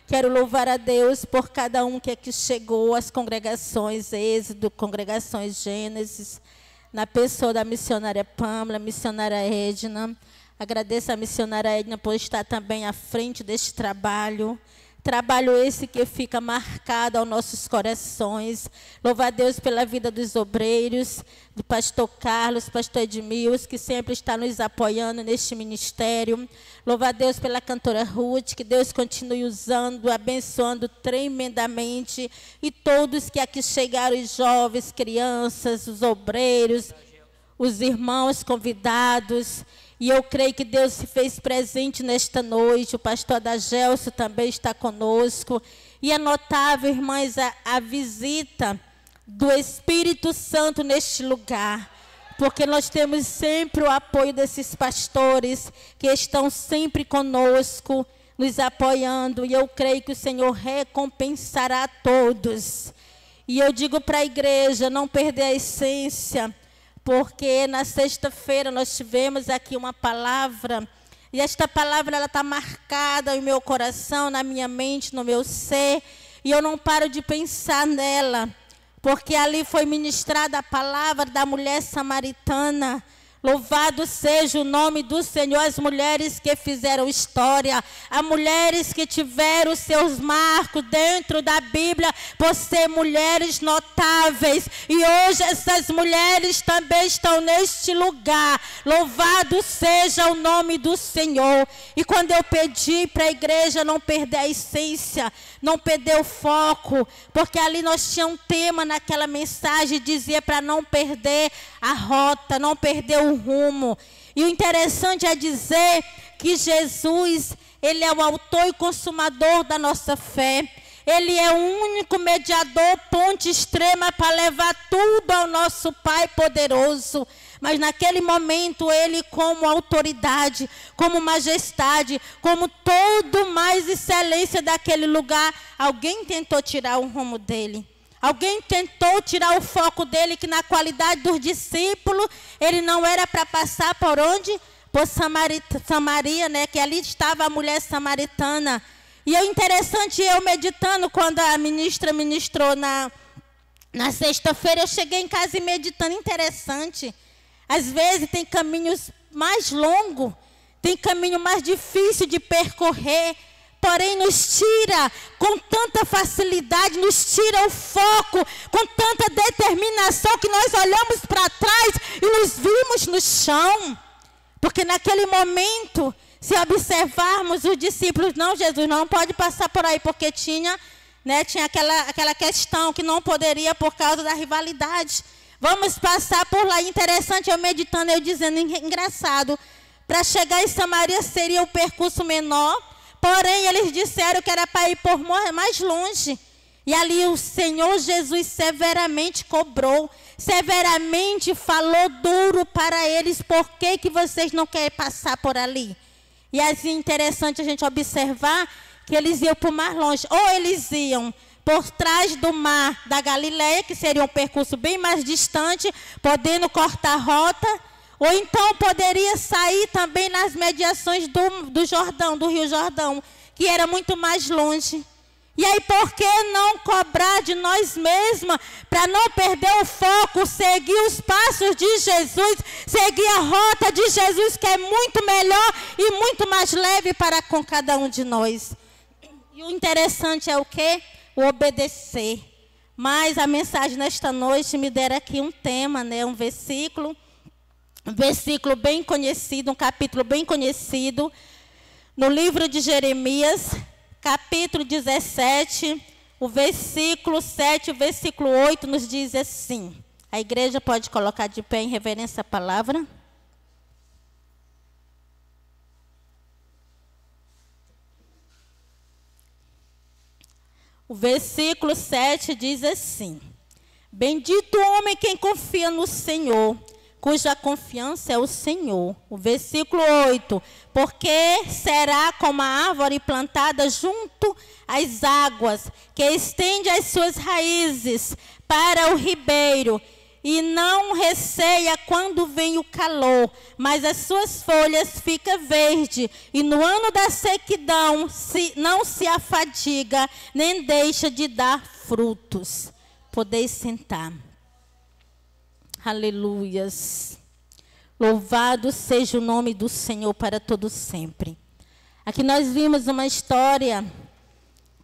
Quero louvar a Deus por cada um que aqui chegou, as congregações Êxodo, congregações Gênesis, na pessoa da missionária Pâmela, missionária Edna. Agradeço a missionária Edna por estar também à frente deste trabalho. Trabalho esse que fica marcado aos nossos corações. Louvar a Deus pela vida dos obreiros, do pastor Carlos, pastor Edmilson, que sempre está nos apoiando neste ministério. Louvar a Deus pela cantora Ruth, que Deus continue usando, abençoando tremendamente. E todos que aqui chegaram, os jovens, crianças, os obreiros, os irmãos convidados. E eu creio que Deus se fez presente nesta noite. O pastor Adagelso também está conosco. E é notável, irmãs, a visita do Espírito Santo neste lugar. Porque nós temos sempre o apoio desses pastores que estão sempre conosco, nos apoiando. E eu creio que o Senhor recompensará a todos. E eu digo para a igreja, não perder a essência. Porque na sexta-feira nós tivemos aqui uma palavra, e esta palavra ela está marcada no meu coração, na minha mente, no meu ser, e eu não paro de pensar nela, porque ali foi ministrada a palavra da mulher samaritana. Louvado seja o nome do Senhor, as mulheres que fizeram história, as mulheres que tiveram seus marcos dentro da Bíblia, por ser mulheres notáveis. E hoje essas mulheres também estão neste lugar. Louvado seja o nome do Senhor. E quando eu pedi para a igreja não perder a essência, não perder o foco, porque ali nós tínhamos um tema naquela mensagem, dizia para não perder a rota, não perder o rumo. E o interessante é dizer que Jesus, ele é o autor e consumador da nossa fé. Ele é o único mediador, ponte extrema para levar tudo ao nosso Pai poderoso. Mas naquele momento, ele como autoridade, como majestade, como todo mais excelência daquele lugar, alguém tentou tirar o rumo dele. Alguém tentou tirar o foco dele, que na qualidade dos discípulos, ele não era para passar por onde? Por Samaria, né? Que ali estava a mulher samaritana. E é interessante, eu meditando, quando a ministra ministrou na sexta-feira, eu cheguei em casa e meditando, interessante. Às vezes tem caminhos mais longos, tem caminho mais difícil de percorrer, porém nos tira com tanta facilidade, nos tira o foco, com tanta determinação que nós olhamos para trás e nos vimos no chão. Porque naquele momento, se observarmos os discípulos, não, Jesus não pode passar por aí, porque tinha aquela questão que não poderia por causa da rivalidade. Vamos passar por lá. Interessante, eu meditando, eu dizendo, engraçado, para chegar em Samaria seria o percurso menor, porém eles disseram que era para ir por mais longe. E ali o Senhor Jesus severamente cobrou, severamente falou duro para eles, por que vocês não querem passar por ali? E assim, interessante a gente observar que eles iam por mais longe, ou eles iam por trás do mar da Galileia, que seria um percurso bem mais distante, podendo cortar a rota, ou então poderia sair também nas mediações do Jordão, do Rio Jordão, que era muito mais longe. E aí, por que não cobrar de nós mesmas, para não perder o foco, seguir os passos de Jesus, seguir a rota de Jesus, que é muito melhor e muito mais leve para com cada um de nós. E o interessante é o quê? O obedecer. Mas a mensagem nesta noite me dera aqui um tema, né? Um versículo bem conhecido, um capítulo bem conhecido, no livro de Jeremias, capítulo 17, o versículo 7, o versículo 8 nos diz assim. A igreja pode colocar de pé em reverência à palavra. O versículo 7 diz assim: bendito o homem quem confia no Senhor, cuja confiança é o Senhor. O versículo 8, porque será como a árvore plantada junto às águas, que estende as suas raízes para o ribeiro, e não receia quando vem o calor, mas as suas folhas ficam verdes, e no ano da sequidão não se afadiga, nem deixa de dar frutos. Podeis sentar. Aleluias. Louvado seja o nome do Senhor para todo sempre. Aqui nós vimos uma história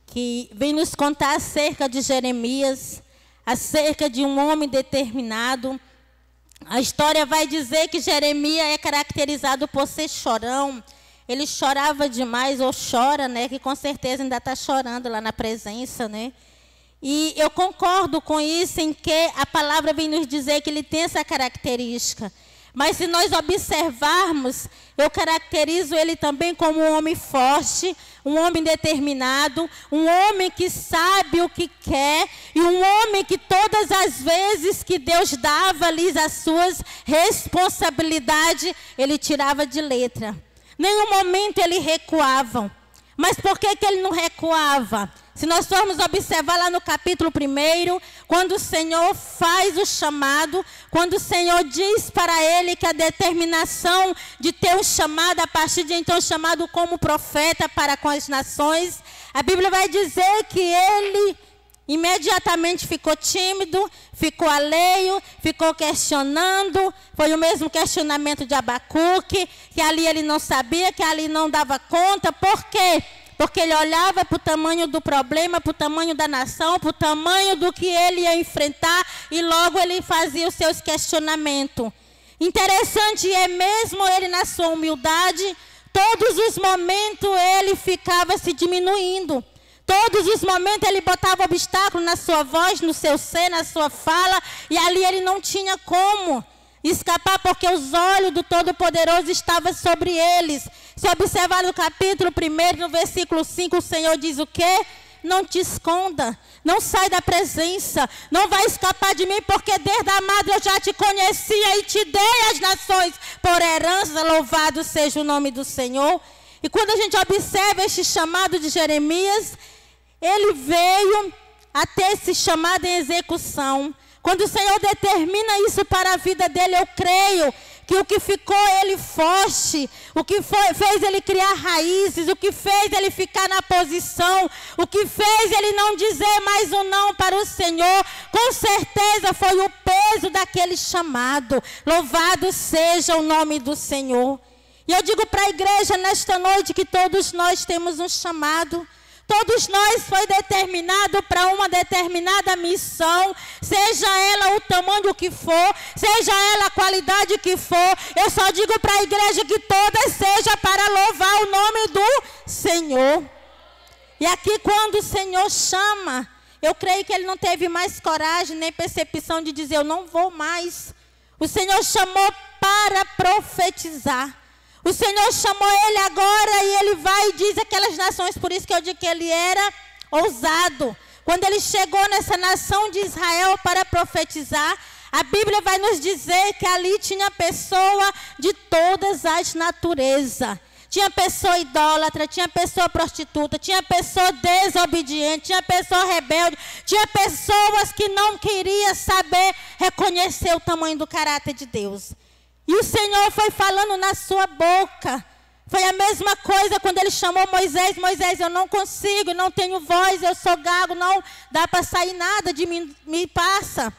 que vem nos contar acerca de Jeremias, acerca de um homem determinado. A história vai dizer que Jeremias é caracterizado por ser chorão. Ele chorava demais, ou chora, né? Que com certeza ainda está chorando lá na presença, né? E eu concordo com isso, em que a palavra vem nos dizer que ele tem essa característica. Mas se nós observarmos, eu caracterizo ele também como um homem forte, um homem determinado, um homem que sabe o que quer, e um homem que todas as vezes que Deus dava-lhes as suas responsabilidades, ele tirava de letra. Nenhum momento ele recuava. Mas por que ele não recuava? Se nós formos observar lá no capítulo 1, quando o Senhor faz o chamado, quando o Senhor diz para ele que a determinação de ter um chamado, a partir de então chamado como profeta para com as nações, a Bíblia vai dizer que ele imediatamente ficou tímido, ficou alheio, ficou questionando. Foi o mesmo questionamento de Abacuque, que ali ele não sabia, que ali não dava conta. Por quê? Porque ele olhava para o tamanho do problema, para o tamanho da nação, para o tamanho do que ele ia enfrentar, e logo ele fazia os seus questionamentos. Interessante é mesmo ele na sua humildade, todos os momentos ele ficava se diminuindo. Todos os momentos ele botava obstáculo na sua voz, no seu ser, na sua fala, e ali ele não tinha como escapar, porque os olhos do Todo-Poderoso estavam sobre eles. Se observar no capítulo 1, no versículo 5, o Senhor diz o quê? Não te esconda, não sai da presença, não vai escapar de mim, porque desde a madre eu já te conhecia e te dei as nações por herança. Louvado seja o nome do Senhor. E quando a gente observa este chamado de Jeremias, ele veio a ter esse chamado em execução. Quando o Senhor determina isso para a vida dele, eu creio que o que ficou ele forte, o que fez ele criar raízes, o que fez ele ficar na posição, o que fez ele não dizer mais um não para o Senhor, com certeza foi o peso daquele chamado. Louvado seja o nome do Senhor. E eu digo para a igreja nesta noite que todos nós temos um chamado. Todos nós foi determinado para uma determinada missão, seja ela o tamanho que for, seja ela a qualidade que for. Eu só digo para a igreja que todas seja para louvar o nome do Senhor. E aqui quando o Senhor chama, eu creio que ele não teve mais coragem nem percepção de dizer eu não vou mais. O Senhor chamou para profetizar. O Senhor chamou ele agora e ele vai e diz aquelas nações, por isso que eu digo que ele era ousado. Quando ele chegou nessa nação de Israel para profetizar, a Bíblia vai nos dizer que ali tinha pessoa de todas as naturezas. Tinha pessoa idólatra, tinha pessoa prostituta, tinha pessoa desobediente, tinha pessoa rebelde, tinha pessoas que não queriam saber reconhecer o tamanho do caráter de Deus. E o Senhor foi falando na sua boca. Foi a mesma coisa quando ele chamou Moisés. Moisés, eu não consigo, não tenho voz, eu sou gago, não dá para sair nada de mim. Me passa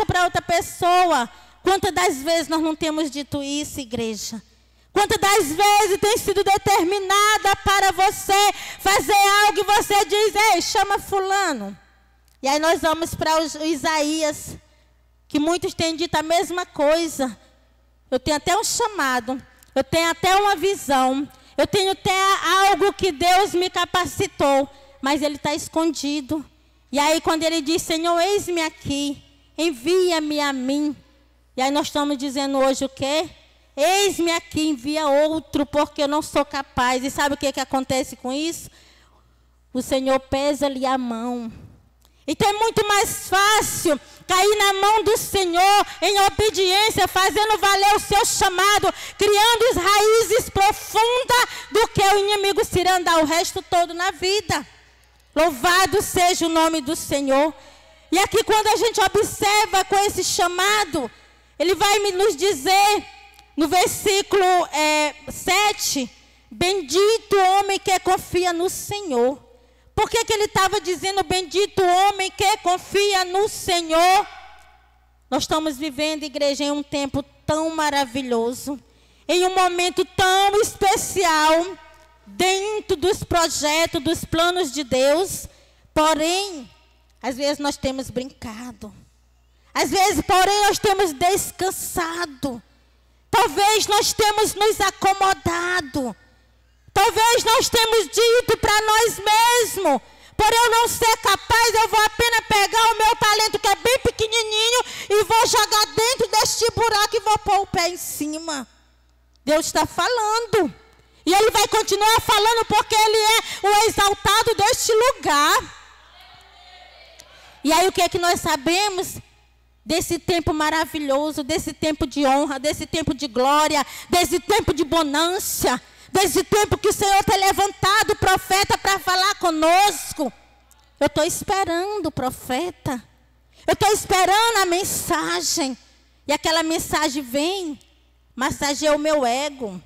para outra pessoa. Quantas das vezes nós não temos dito isso, igreja? Quantas das vezes tem sido determinada para você fazer algo e você diz, ei, chama fulano. E aí nós vamos para o Isaías, que muitos têm dito a mesma coisa. Eu tenho até um chamado, eu tenho até uma visão, eu tenho até algo que Deus me capacitou, mas ele está escondido. E aí quando ele diz, Senhor, eis-me aqui, envia-me a mim. E aí nós estamos dizendo hoje o quê? Eis-me aqui, envia outro, porque eu não sou capaz. E sabe o que acontece com isso? O Senhor pesa-lhe a mão. Então é muito mais fácil cair na mão do Senhor em obediência, fazendo valer o seu chamado, criando as raízes profundas, do que o inimigo se andar o resto todo na vida. Louvado seja o nome do Senhor. E aqui quando a gente observa com esse chamado, ele vai nos dizer, no versículo 7, bendito o homem que confia no Senhor. Por que ele estava dizendo bendito o homem que confia no Senhor? Nós estamos vivendo, igreja, em um tempo tão maravilhoso, em um momento tão especial, dentro dos projetos, dos planos de Deus. Porém, às vezes nós temos brincado. Às vezes, porém, nós temos descansado. Talvez nós temos nos acomodado. Talvez nós temos dito para nós mesmos, por eu não ser capaz, eu vou apenas pegar o meu talento que é bem pequenininho e vou jogar dentro deste buraco e vou pôr o pé em cima. Deus está falando. E Ele vai continuar falando porque Ele é o exaltado deste lugar. E aí o que é que nós sabemos desse tempo maravilhoso, desse tempo de honra, desse tempo de glória, desse tempo de bonança, desse tempo que o Senhor tem levantado o profeta para falar conosco? Eu estou esperando o profeta. Eu estou esperando a mensagem. E aquela mensagem vem, massageia o meu ego,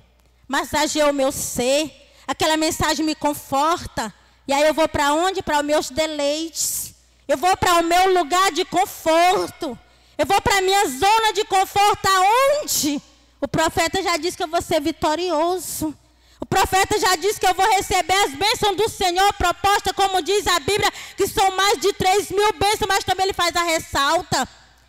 massageia o meu ser. Aquela mensagem me conforta. E aí eu vou para onde? Para os meus deleites. Eu vou para o meu lugar de conforto. Eu vou para a minha zona de conforto. Aonde? O profeta já disse que eu vou ser vitorioso. O profeta já disse que eu vou receber as bênçãos do Senhor, proposta, como diz a Bíblia, que são mais de 3.000 bênçãos, mas também ele faz a ressalta.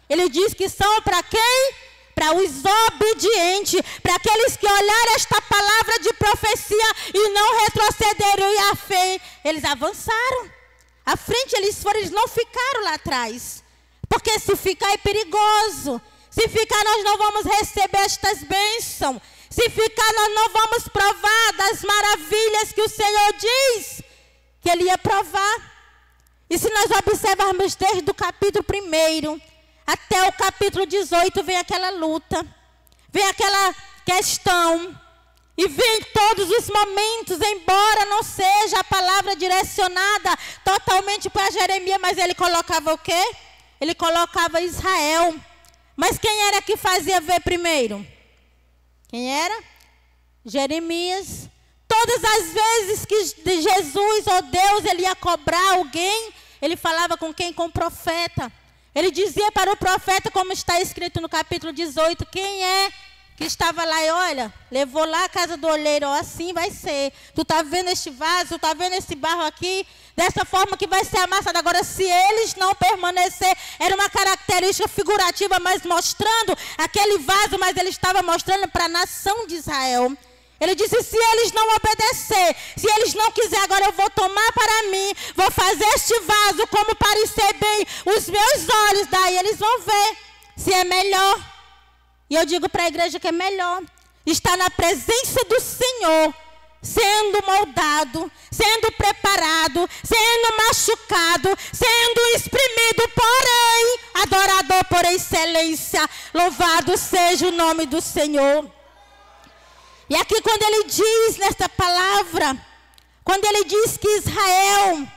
Ele diz que são para quem? Para os obedientes, para aqueles que olharam esta palavra de profecia e não retrocederam, e a fé, eles avançaram. À frente eles foram, eles não ficaram lá atrás. Porque se ficar é perigoso. Se ficar nós não vamos receber estas bênçãos. Se ficar nós não vamos provar das maravilhas que o Senhor diz que Ele ia provar. E se nós observarmos desde o capítulo 1 até o capítulo 18, vem aquela luta. Vem aquela questão. E vem todos os momentos, embora não seja a palavra direcionada totalmente para Jeremias, mas ele colocava o quê? Ele colocava Israel. Mas quem era que fazia ver primeiro? Quem era? Jeremias. Todas as vezes que Jesus ou Deus ele ia cobrar alguém, ele falava com quem? Com o profeta. Ele dizia para o profeta, como está escrito no capítulo 18, quem é que estava lá e olha, levou lá a casa do olheiro, ó, assim vai ser. Tu está vendo este vaso, tu está vendo esse barro aqui, dessa forma que vai ser amassado. Agora, se eles não permanecer, era uma característica figurativa, mas mostrando aquele vaso, mas ele estava mostrando para a nação de Israel. Ele disse, se eles não obedecer, se eles não quiserem, agora eu vou tomar para mim, vou fazer este vaso como parecer bem os meus olhos, daí eles vão ver se é melhor. E eu digo para a igreja que é melhor estar na presença do Senhor, sendo moldado, sendo preparado, sendo machucado, sendo exprimido, porém, adorador por excelência. Louvado seja o nome do Senhor. E aqui quando ele diz nesta palavra, quando ele diz que Israel,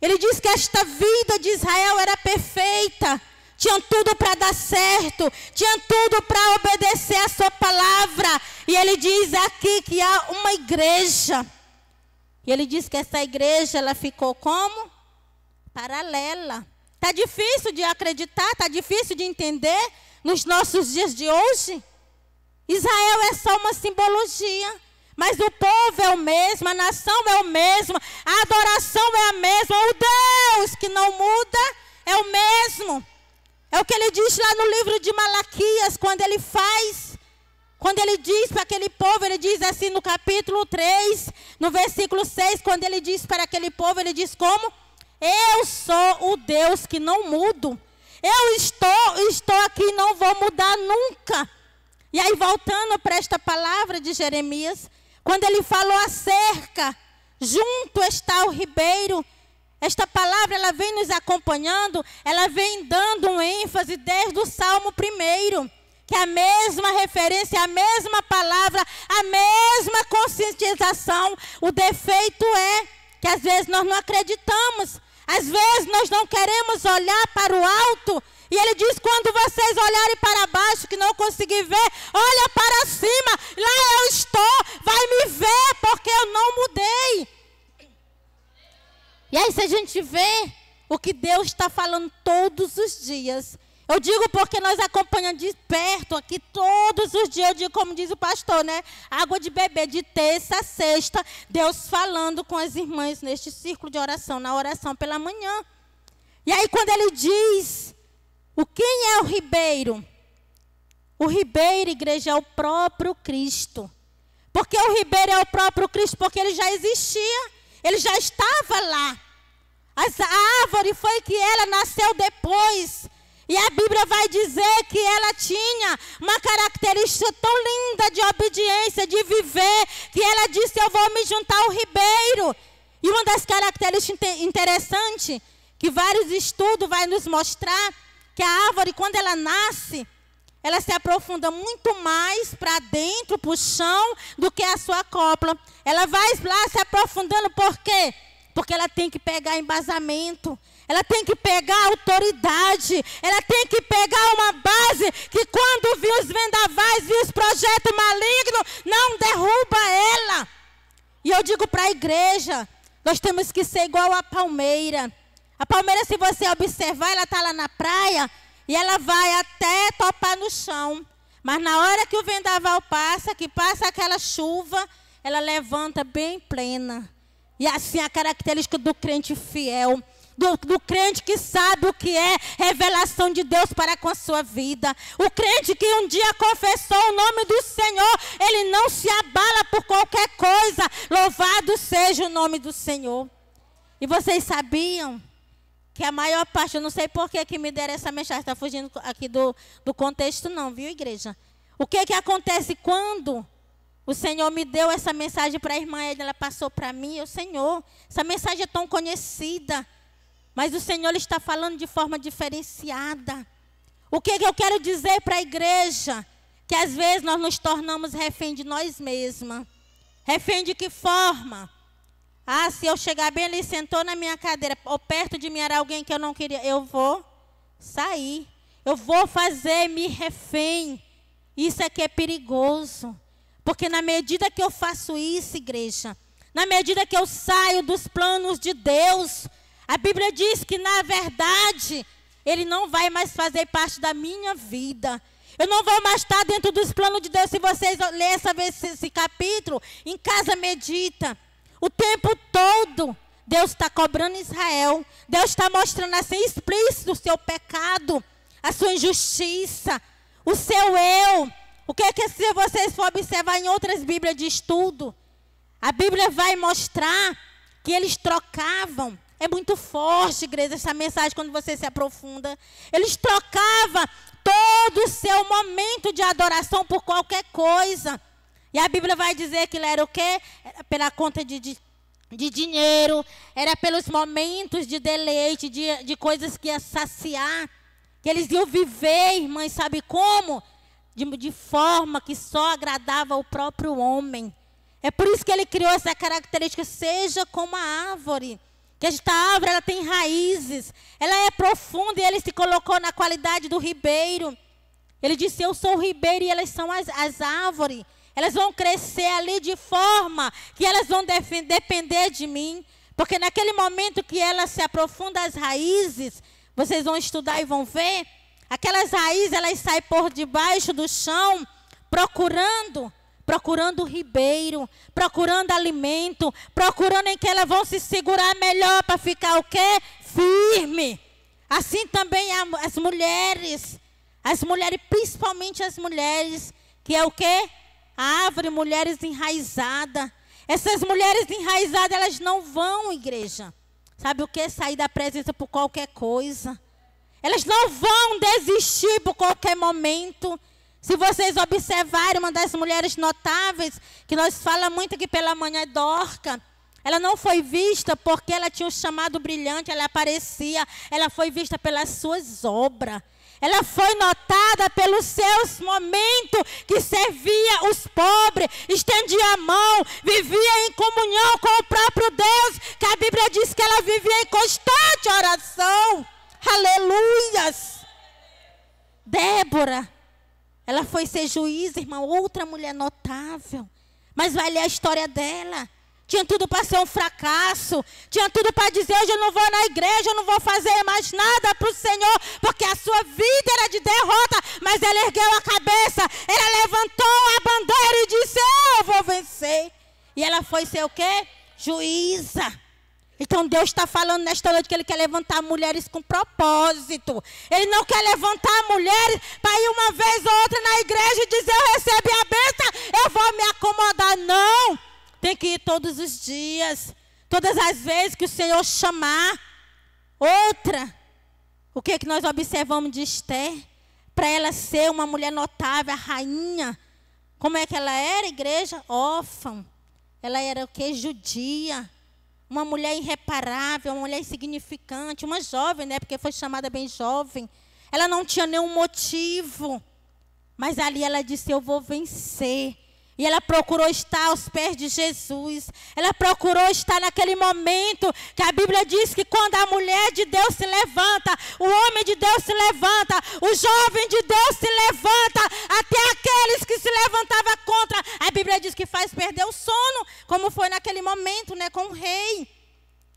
ele diz que esta vida de Israel era perfeita, tinha tudo para dar certo, tinha tudo para obedecer a sua palavra. E ele diz aqui que há uma igreja. E ele diz que essa igreja, ela ficou como? Paralela. Está difícil de acreditar, está difícil de entender nos nossos dias de hoje. Israel é só uma simbologia. Mas o povo é o mesmo, a nação é o mesmo, a adoração é a mesma. O Deus que não muda é o mesmo. É o que ele diz lá no livro de Malaquias, quando ele diz para aquele povo, ele diz assim no capítulo 3, no versículo 6, quando ele diz para aquele povo, ele diz como? Eu sou o Deus que não mudo. Eu estou aqui e não vou mudar nunca. E aí voltando para esta palavra de Jeremias, quando ele falou acerca, junto está o ribeiro. Esta palavra, ela vem nos acompanhando, ela vem dando um ênfase desde o Salmo 1, que é a mesma referência, a mesma palavra, a mesma conscientização. O defeito é que às vezes nós não acreditamos. Às vezes nós não queremos olhar para o alto. E ele diz, quando vocês olharem para baixo, que não conseguir ver, olha para cima, lá eu estou, vai me ver, porque eu não mudei. E aí se a gente vê o que Deus está falando todos os dias. Eu digo porque nós acompanhamos de perto aqui todos os dias. Eu digo como diz o pastor, né? Água de beber de terça a sexta. Deus falando com as irmãs neste círculo de oração, na oração pela manhã. E aí quando ele diz, quem é o ribeiro? O ribeiro, igreja, é o próprio Cristo. Porque o ribeiro é o próprio Cristo, porque ele já existia. Ele já estava lá. A árvore foi que ela nasceu depois. E a Bíblia vai dizer que ela tinha uma característica tão linda de obediência, de viver, que ela disse, eu vou me juntar ao ribeiro. E uma das características interessantes, que vários estudos vão nos mostrar, que a árvore, quando ela nasce, ela se aprofunda muito mais para dentro, para o chão, do que a sua cópula. Ela vai lá se aprofundando, por quê? Porque ela tem que pegar embasamento, ela tem que pegar autoridade, ela tem que pegar uma base que quando viu os vendavais, viu os projetos malignos, não derruba ela. E eu digo para a igreja, nós temos que ser igual a palmeira. A palmeira, se você observar, ela está lá na praia e ela vai até topar no chão. Mas na hora que o vendaval passa, que passa aquela chuva, ela levanta bem plena. E assim a característica do crente fiel, do crente que sabe o que é revelação de Deus para com a sua vida. O crente que um dia confessou o nome do Senhor, ele não se abala por qualquer coisa. Louvado seja o nome do Senhor. E vocês sabiam que a maior parte, eu não sei por que me deram essa mensagem, está fugindo aqui do contexto não, viu, igreja? O que acontece quando o Senhor me deu essa mensagem para a irmã, ela passou para mim, eu, Senhor, essa mensagem é tão conhecida, mas o Senhor ele está falando de forma diferenciada. O que eu quero dizer para a igreja? Que às vezes nós nos tornamos refém de nós mesmas. Refém de que forma? Ah, se eu chegar bem ali, sentou na minha cadeira, ou perto de mim era alguém que eu não queria, eu vou sair. Eu vou fazer-me refém. Isso aqui é perigoso. Porque na medida que eu faço isso, igreja, na medida que eu saio dos planos de Deus, a Bíblia diz que na verdade, Ele não vai mais fazer parte da minha vida. Eu não vou mais estar dentro dos planos de Deus. Se vocês lerem esse capítulo, em casa medita. O tempo todo, Deus está cobrando Israel. Deus está mostrando assim explícito o seu pecado, a sua injustiça, o seu eu. O que é que se vocês for observar em outras Bíblias de estudo, a Bíblia vai mostrar que eles trocavam. É muito forte, igreja, essa mensagem quando você se aprofunda. Eles trocavam todo o seu momento de adoração por qualquer coisa. E a Bíblia vai dizer que ele era o quê? Era pela conta de dinheiro, era pelos momentos de deleite, de coisas que ia saciar. Que eles iam viver, irmãs, sabe como? De forma que só agradava ao próprio homem. É por isso que ele criou essa característica, seja como a árvore. Que esta árvore ela tem raízes, ela é profunda e ele se colocou na qualidade do ribeiro. Ele disse, eu sou o ribeiro e elas são as árvores. Elas vão crescer ali de forma que elas vão depender de mim. Porque naquele momento que elas se aprofundam as raízes, vocês vão estudar e vão ver, aquelas raízes elas saem por debaixo do chão, procurando o ribeiro, procurando alimento, procurando em que elas vão se segurar melhor para ficar o quê? Firme. Assim também as mulheres, principalmente as mulheres, que é o quê? A árvore, mulheres enraizadas. Essas mulheres enraizadas, elas não vão, igreja, sabe o que? Sair da presença por qualquer coisa. Elas não vão desistir por qualquer momento. Se vocês observarem, uma das mulheres notáveis, que nós falamos muito aqui pela manhã, é Dorca. Ela não foi vista porque ela tinha um chamado brilhante, ela aparecia. Ela foi vista pelas suas obras. Ela foi notada pelos seus momentos que servia os pobres, estendia a mão, vivia em comunhão com o próprio Deus, que a Bíblia diz que ela vivia em constante oração. Aleluias! Débora, ela foi ser juíza, irmão, outra mulher notável. Mas vai ler a história dela. Tinha tudo para ser um fracasso. Tinha tudo para dizer, hoje eu não vou na igreja, eu não vou fazer mais nada para o Senhor, porque a sua vida era de derrota. Mas ela ergueu a cabeça, ela levantou a bandeira e disse, eu vou vencer. E ela foi ser o quê? Juíza. Então Deus está falando nesta noite que Ele quer levantar mulheres com propósito. Ele não quer levantar mulheres para ir uma vez ou outra na igreja e dizer, eu recebi a bênção, eu vou me acomodar. Não. Tem que ir todos os dias, todas as vezes que o Senhor chamar. Outra, o que nós observamos de Esther? Para ela ser uma mulher notável, a rainha. Como é que ela era, igreja? Órfã. Ela era o quê? Judia. Uma mulher irreparável, uma mulher insignificante, uma jovem, né? Porque foi chamada bem jovem. Ela não tinha nenhum motivo. Mas ali ela disse, eu vou vencer. E ela procurou estar aos pés de Jesus. Ela procurou estar naquele momento que a Bíblia diz que quando a mulher de Deus se levanta, o homem de Deus se levanta, o jovem de Deus se levanta, até aqueles que se levantavam contra, a Bíblia diz que faz perder o sono, como foi naquele momento, né, com o rei.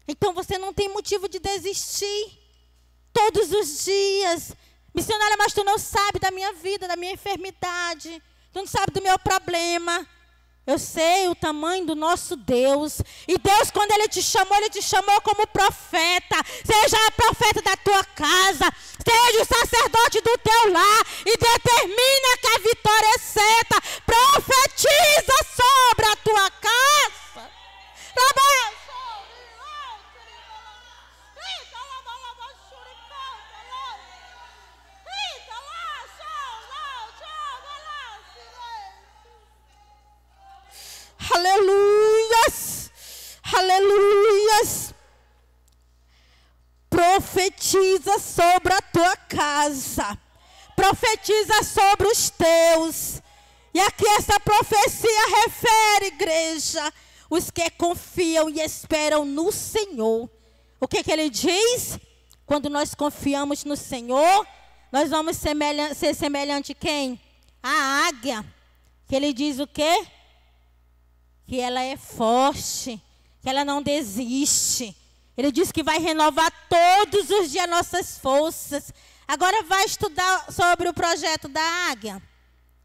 Então você não tem motivo de desistir. Todos os dias, missionária, mas tu não sabe da minha vida, da minha enfermidade. Tu não sabe do meu problema. Eu sei o tamanho do nosso Deus. E Deus, quando Ele te chamou como profeta. Seja a profeta da tua casa. Seja o sacerdote do teu lar. E determina que a vitória é certa. Profetiza sobre a tua casa. Aleluias, aleluias. Profetiza sobre a tua casa, profetiza sobre os teus. E aqui essa profecia refere, igreja, os que confiam e esperam no Senhor. O que ele diz? Quando nós confiamos no Senhor, nós vamos ser semelhante a quem? A águia. Que ele diz o quê? Que ela é forte, que ela não desiste. Ele diz que vai renovar todos os dias nossas forças. Agora vai estudar sobre o projeto da águia,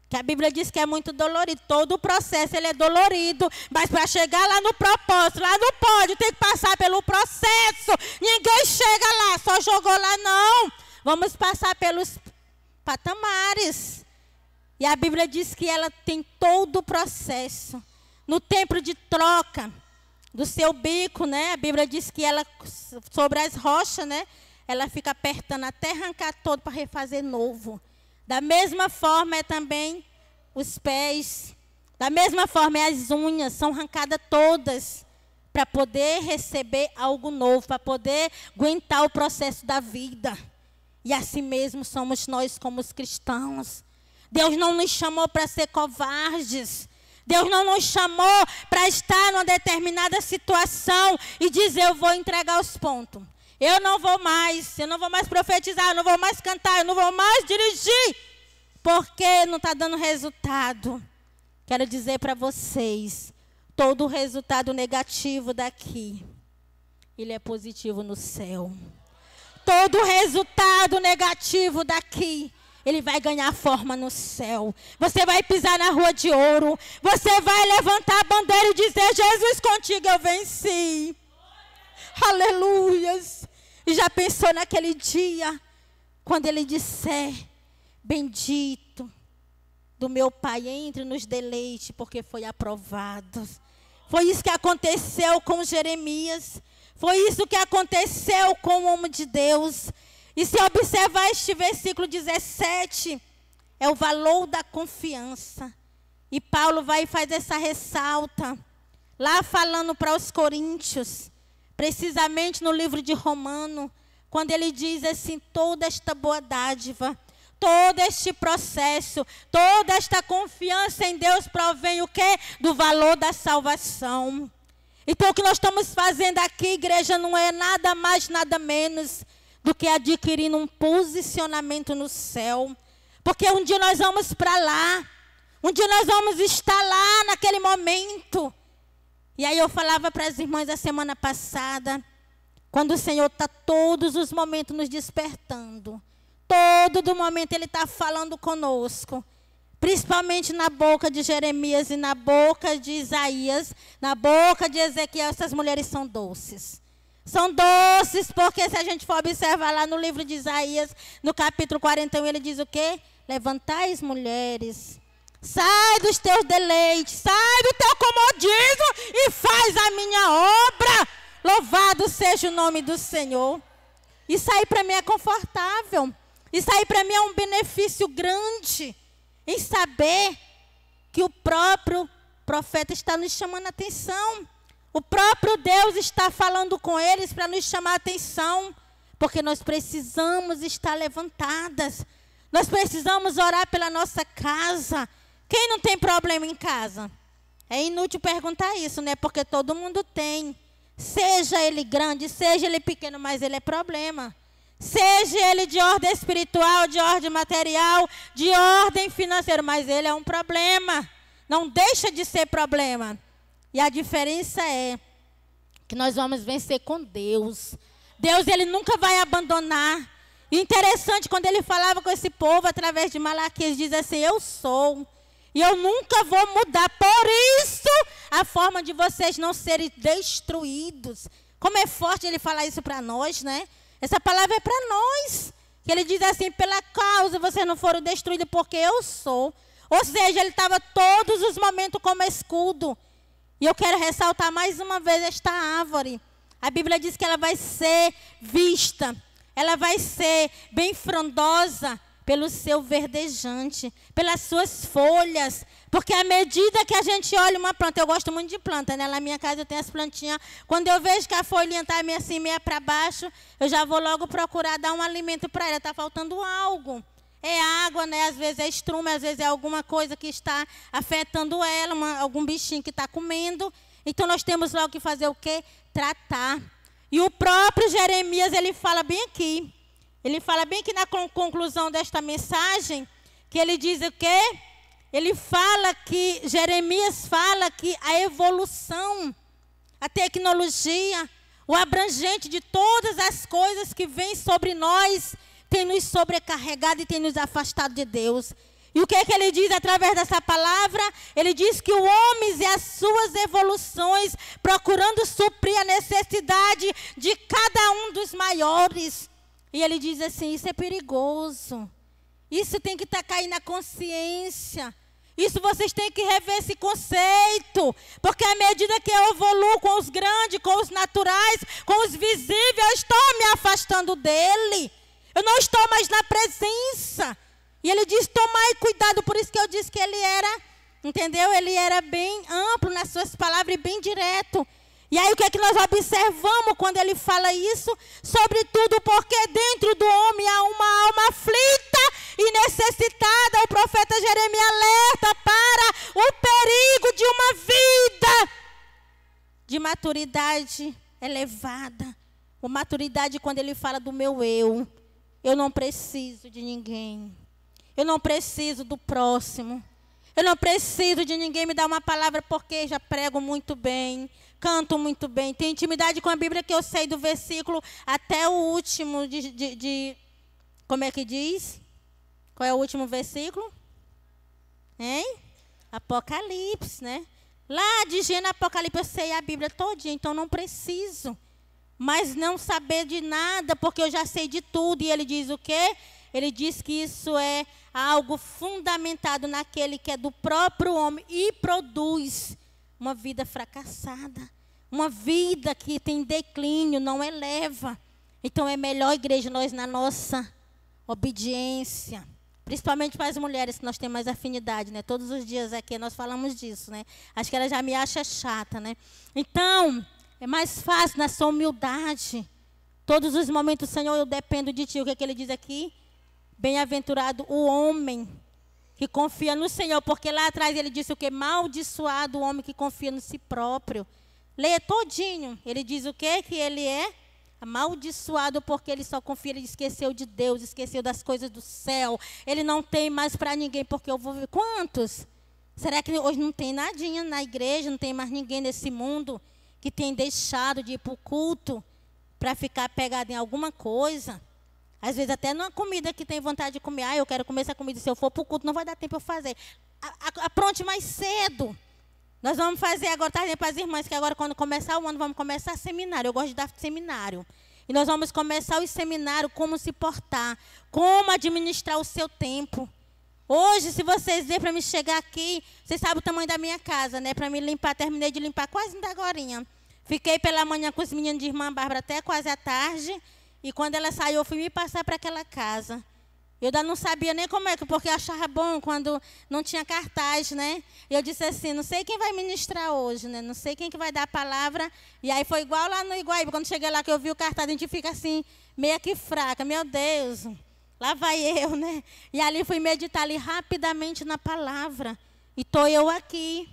que a Bíblia diz que é muito dolorido. Todo o processo ele é dolorido, mas para chegar lá no propósito, lá no pódio, tem que passar pelo processo. Ninguém chega lá, só jogou lá, não. Vamos passar pelos patamares. E a Bíblia diz que ela tem todo o processo. No tempo de troca do seu bico, né? A Bíblia diz que ela, sobre as rochas, né? Ela fica apertando até arrancar todo para refazer novo. Da mesma forma é também os pés. Da mesma forma é as unhas, são arrancadas todas para poder receber algo novo, para poder aguentar o processo da vida. E assim mesmo somos nós como os cristãos. Deus não nos chamou para ser covardes. Deus não nos chamou para estar numa determinada situação e dizer, eu vou entregar os pontos. Eu não vou mais profetizar, eu não vou mais cantar, eu não vou mais dirigir, porque não está dando resultado. Quero dizer para vocês, todo resultado negativo daqui, ele é positivo no céu. Todo resultado negativo daqui, ele vai ganhar forma no céu. Você vai pisar na rua de ouro. Você vai levantar a bandeira e dizer, Jesus, contigo eu venci. Aleluias. E já pensou naquele dia, quando ele disser, bendito do meu Pai, entre nos deleites, porque foi aprovado. Foi isso que aconteceu com Jeremias. Foi isso que aconteceu com o homem de Deus. E se observar este versículo 17, é o valor da confiança. E Paulo vai e faz essa ressalta, lá falando para os coríntios, precisamente no livro de Romano, quando ele diz assim, toda esta boa dádiva todo este processo, toda esta confiança em Deus provém o quê? Do valor da salvação. Então o que nós estamos fazendo aqui, igreja, não é nada mais, nada menos do que adquirindo um posicionamento no céu. Porque um dia nós vamos para lá. Um dia nós vamos estar lá naquele momento. E aí eu falava para as irmãs a semana passada, quando o Senhor está todos os momentos nos despertando. Todo momento Ele está falando conosco. Principalmente na boca de Jeremias e na boca de Isaías, na boca de Ezequiel, essas mulheres são doces. São doces porque se a gente for observar lá no livro de Isaías, no capítulo 41, ele diz o quê? Levantais, mulheres, sai dos teus deleites, sai do teu comodismo e faz a minha obra. Louvado seja o nome do Senhor. Isso aí para mim é confortável. Isso aí para mim é um benefício grande em saber que o próprio profeta está nos chamando a atenção. O próprio Deus está falando com eles para nos chamar a atenção. Porque nós precisamos estar levantadas. Nós precisamos orar pela nossa casa. Quem não tem problema em casa? É inútil perguntar isso, né? Porque todo mundo tem. Seja ele grande, seja ele pequeno, mas ele é problema. Seja ele de ordem espiritual, de ordem material, de ordem financeira, mas ele é um problema. Não deixa de ser problema. E a diferença é que nós vamos vencer com Deus. Deus, Ele nunca vai abandonar. E interessante, quando Ele falava com esse povo, através de Malaquias, diz assim, eu sou. E eu nunca vou mudar. Por isso, a forma de vocês não serem destruídos. Como é forte Ele falar isso para nós, né? Essa palavra é para nós. Que Ele diz assim, pela causa vocês não foram destruídos, porque eu sou. Ou seja, Ele estava todos os momentos como escudo. E eu quero ressaltar mais uma vez esta árvore. A Bíblia diz que ela vai ser vista. Ela vai ser bem frondosa pelo seu verdejante, pelas suas folhas. Porque à medida que a gente olha uma planta, eu gosto muito de planta, né? Lá na minha casa eu tenho as plantinhas. Quando eu vejo que a folhinha está meio assim, meio para baixo, eu já vou logo procurar dar um alimento para ela. Está faltando algo. É água, né? Às vezes é estrume, às vezes é alguma coisa que está afetando ela, algum bichinho que está comendo. Então nós temos logo que fazer o quê? Tratar. E o próprio Jeremias, ele fala bem aqui. Ele fala bem aqui na conclusão desta mensagem, que ele diz o quê? Ele fala que, Jeremias fala que a evolução, a tecnologia, o abrangente de todas as coisas que vêm sobre nós, tem nos sobrecarregado e tem nos afastado de Deus. E o que é que ele diz através dessa palavra? Ele diz que o homem e as suas evoluções, procurando suprir a necessidade de cada um dos maiores. E ele diz assim, isso é perigoso. Isso tem que cair na consciência. Isso vocês têm que rever esse conceito. Porque à medida que eu evoluo com os grandes, com os naturais, com os visíveis, eu estou me afastando dele. Eu não estou mais na presença. E ele diz, tomai cuidado. Por isso que eu disse que ele era, entendeu? Ele era bem amplo nas suas palavras e bem direto. E aí o que é que nós observamos quando ele fala isso? Sobretudo porque dentro do homem há uma alma aflita e necessitada. O profeta Jeremias alerta para o perigo de uma vida de maturidade elevada. A maturidade quando ele fala do meu eu. Eu não preciso de ninguém. Eu não preciso do próximo. Eu não preciso de ninguém me dar uma palavra porque já prego muito bem, canto muito bem. Tenho intimidade com a Bíblia que eu sei do versículo até o último como é que diz? Qual é o último versículo? Hein? Apocalipse, né? Lá de Gênesis, Apocalipse, eu sei a Bíblia todinha, então não preciso. Mas não saber de nada, porque eu já sei de tudo. E ele diz o quê? Ele diz que isso é algo fundamentado naquele que é do próprio homem e produz uma vida fracassada. Uma vida que tem declínio, não eleva. Então é melhor, igreja, nós na nossa obediência. Principalmente para as mulheres que nós temos mais afinidade, né? Todos os dias aqui nós falamos disso, né? Acho que ela já me acha chata, né? Então, é mais fácil na sua humildade. Todos os momentos, Senhor, eu dependo de Ti. O que é que ele diz aqui? Bem-aventurado o homem que confia no Senhor, porque lá atrás ele disse o quê? Maldiçoado o homem que confia no si próprio. Leia todinho. Ele diz o quê? Que ele é amaldiçoado porque ele só confia, ele esqueceu de Deus, esqueceu das coisas do céu. Ele não tem mais para ninguém, porque eu vou ver. Quantos? Será que hoje não tem nadinha na igreja, não tem mais ninguém nesse mundo que tem deixado de ir para o culto para ficar pegado em alguma coisa? Às vezes até numa comida que tem vontade de comer. Ah, eu quero comer essa comida, se eu for para o culto não vai dar tempo eu fazer. Apronte mais cedo. Nós vamos fazer agora, tá dizendo para as irmãs, que agora quando começar o ano, vamos começar seminário. Eu gosto de dar seminário. E nós vamos começar o seminário, como se portar, como administrar o seu tempo. Hoje, se vocês verem para mim chegar aqui, vocês sabem o tamanho da minha casa, né? Para me limpar, terminei de limpar quase ainda agorinha. Fiquei pela manhã com os meninos de irmã Bárbara até quase à tarde. E quando ela saiu, eu fui me passar para aquela casa. Eu ainda não sabia nem como é, porque eu achava bom quando não tinha cartaz, né? E eu disse assim, não sei quem vai ministrar hoje, né? Não sei quem que vai dar a palavra. E aí foi igual lá no Iguaíba, quando cheguei lá que eu vi o cartaz, a gente fica assim, meio que fraca. Meu Deus, lá vai eu, né? E ali fui meditar ali rapidamente na palavra. E estou eu aqui.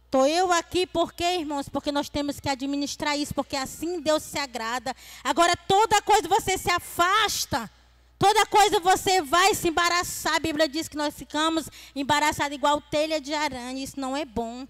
Estou eu aqui porque, irmãos, porque nós temos que administrar isso, porque assim Deus se agrada. Agora, toda coisa você se afasta, toda coisa você vai se embaraçar. A Bíblia diz que nós ficamos embaraçados igual telha de aranha, isso não é bom.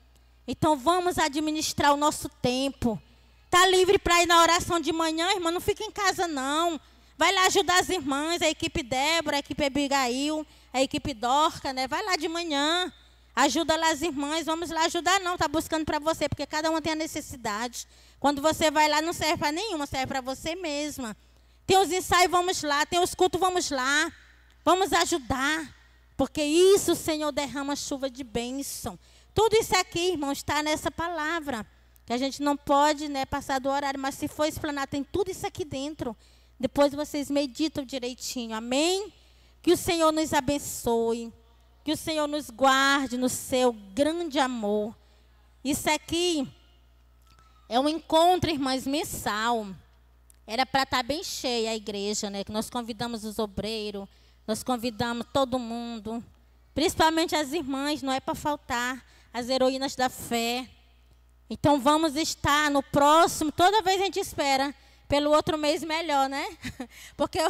Então, vamos administrar o nosso tempo. Está livre para ir na oração de manhã, irmão? Não fica em casa, não. Vai lá ajudar as irmãs, a equipe Débora, a equipe Abigail, a equipe Dorca, né? Vai lá de manhã. Ajuda lá as irmãs, vamos lá ajudar não, está buscando para você, porque cada uma tem a necessidade. Quando você vai lá, não serve para nenhuma, serve para você mesma. Tem os ensaios, vamos lá, tem os cultos, vamos lá. Vamos ajudar, porque isso o Senhor derrama chuva de bênção. Tudo isso aqui, irmãos, está nessa palavra, que a gente não pode, né, passar do horário, mas se for explanar, tem tudo isso aqui dentro. Depois vocês meditam direitinho, amém? Que o Senhor nos abençoe. Que o Senhor nos guarde no seu grande amor. Isso aqui é um encontro, irmãs, mensal. Era para estar bem cheia a igreja, né? Que nós convidamos os obreiros, nós convidamos todo mundo. Principalmente as irmãs, não é para faltar. As heroínas da fé. Então vamos estar no próximo, toda vez a gente espera pelo outro mês melhor, né? Porque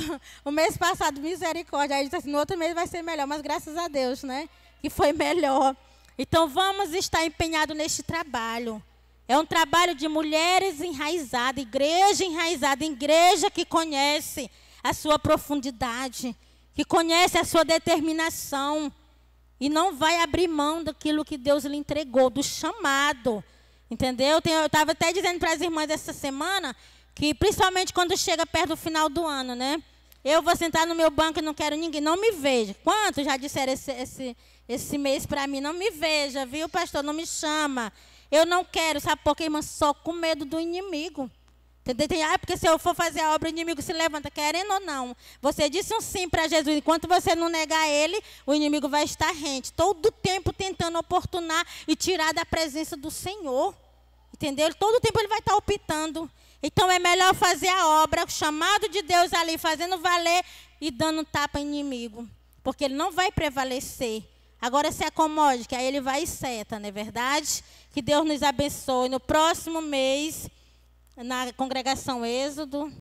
o mês passado, misericórdia, aí assim, no outro mês vai ser melhor, mas graças a Deus, né? Que foi melhor. Então, vamos estar empenhados neste trabalho. É um trabalho de mulheres enraizadas, igreja que conhece a sua profundidade, que conhece a sua determinação e não vai abrir mão daquilo que Deus lhe entregou, do chamado, entendeu? Eu estava até dizendo para as irmãs essa semana que principalmente quando chega perto do final do ano, né? Eu vou sentar no meu banco e não quero ninguém, não me veja. Quantos já disseram esse mês para mim? Não me veja, viu, pastor? Não me chama. Eu não quero, sabe por quê, irmã? Só com medo do inimigo. Entendeu? Porque se eu for fazer a obra, o inimigo se levanta, querendo ou não. Você disse um sim para Jesus. Enquanto você não negar ele, o inimigo vai estar rente. Todo o tempo tentando oportunar e tirar da presença do Senhor. Entendeu? Todo o tempo ele vai estar optando. Então é melhor fazer a obra, o chamado de Deus ali, fazendo valer e dando tapa ao inimigo. Porque ele não vai prevalecer. Agora se acomode, que aí ele vai e seta, não é verdade? Que Deus nos abençoe. No próximo mês, na congregação Êxodo,